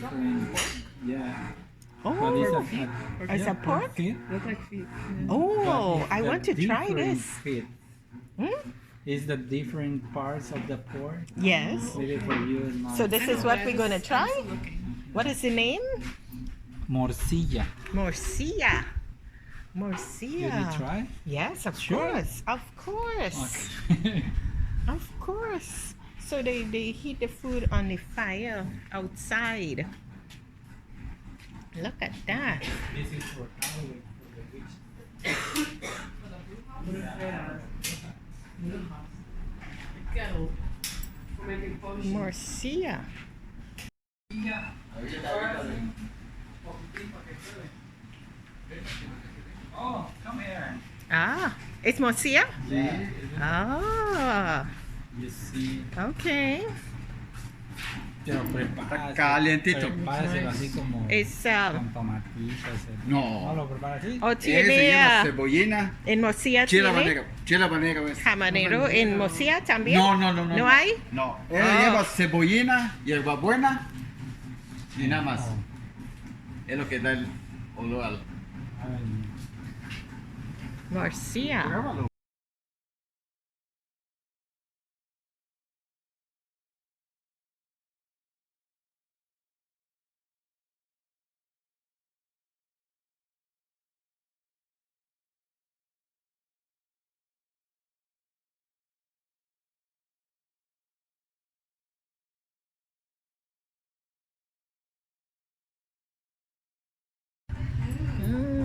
different. Yeah. Oh, it's a pork? Feet. Look like feet. Oh, I want to try this. Feet. Hmm? Is the different parts of the pork? Yes. Maybe for you and not. So this is what we're going to try? What is the name? Morcilla. Morcilla. Did Morcilla. you try? Yes, of Sure. course. Of course. Okay. Of course. So they heat the food on the fire outside. Look at that. This is for Halloween for the witch. Kettle. For making potions. Morcilla. Oh, come here. Ah, it's morcilla? Yeah. Ah, You see. okay. Pero prepáraselo. Calientito. Prepáraselo así como It's con tomatitos. No. No, lo prepara así. oh, Ese lleva tiene cebollina, en morcilla chile tiene habanero. Chile habanero es. habanero en morcilla también. No. ¿No hay? No. Él Ah. lleva cebollina, hierbabuena y nada más. Oh. Es lo que da el olor al. Ay. Morcilla. Pruébalo.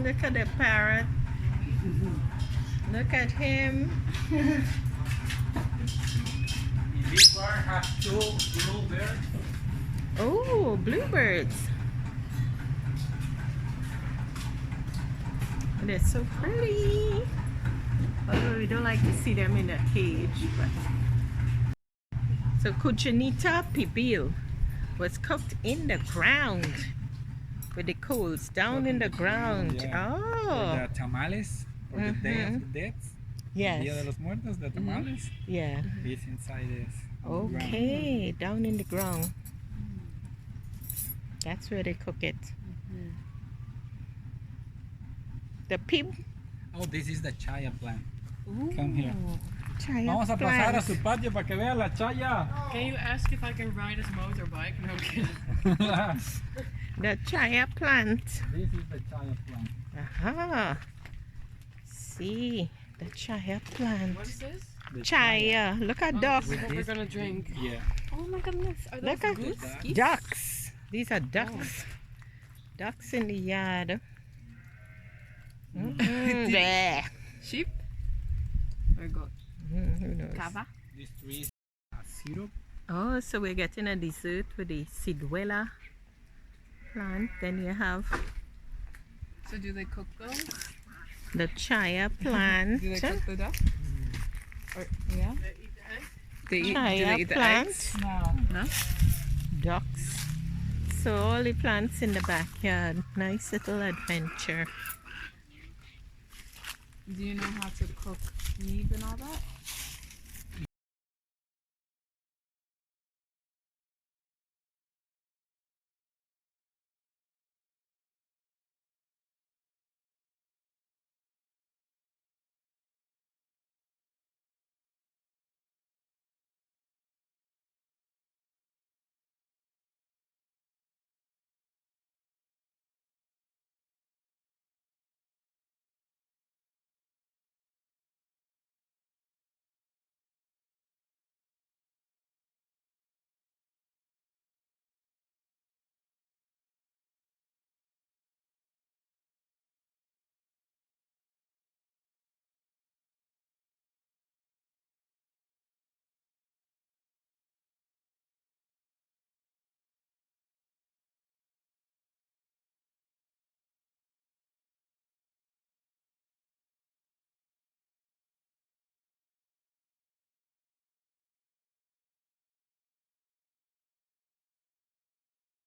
Look at the parrot. Look at him. This bar has 2 bluebirds. Oh, bluebirds. They're so pretty. Although we don't like to see them in a cage. But so cochinita pibil was cooked in the ground with the coals down in the ground. Yeah. Oh, The tamales for the Day of the Dead. Dia de yes. los Muertos, the tamales. Yeah. Is inside this. on the ground. Okay, down in the ground. That's where they cook it. The pig. Oh, this is the chaya plant. Ooh, Come here. chaya Vamos a pasar a plant. su patio para que vea la chaya. Can you ask if I can ride his motorbike? No, I'm kidding. The chaya plant. This is the chaya plant. Aha. See, the chaya plant. What is this? The Chaya. Look at ducks. What we're gonna drink. Yeah. Oh my goodness. Are those Look at goose? ducks. These are ducks. Ducks in the yard. There. Sheep? Or goat? Who knows? Cava? This tree is syrup. Oh, so we're getting a dessert with the ciduela plant. Then you have So do they cook those? the chaya plant. Do they cook the duck? Or, yeah? They eat, do Chaya they eat the plant. eggs? No. No? Ducks. So all the plants in the backyard. Nice little adventure. Do you know how to cook meat and all that?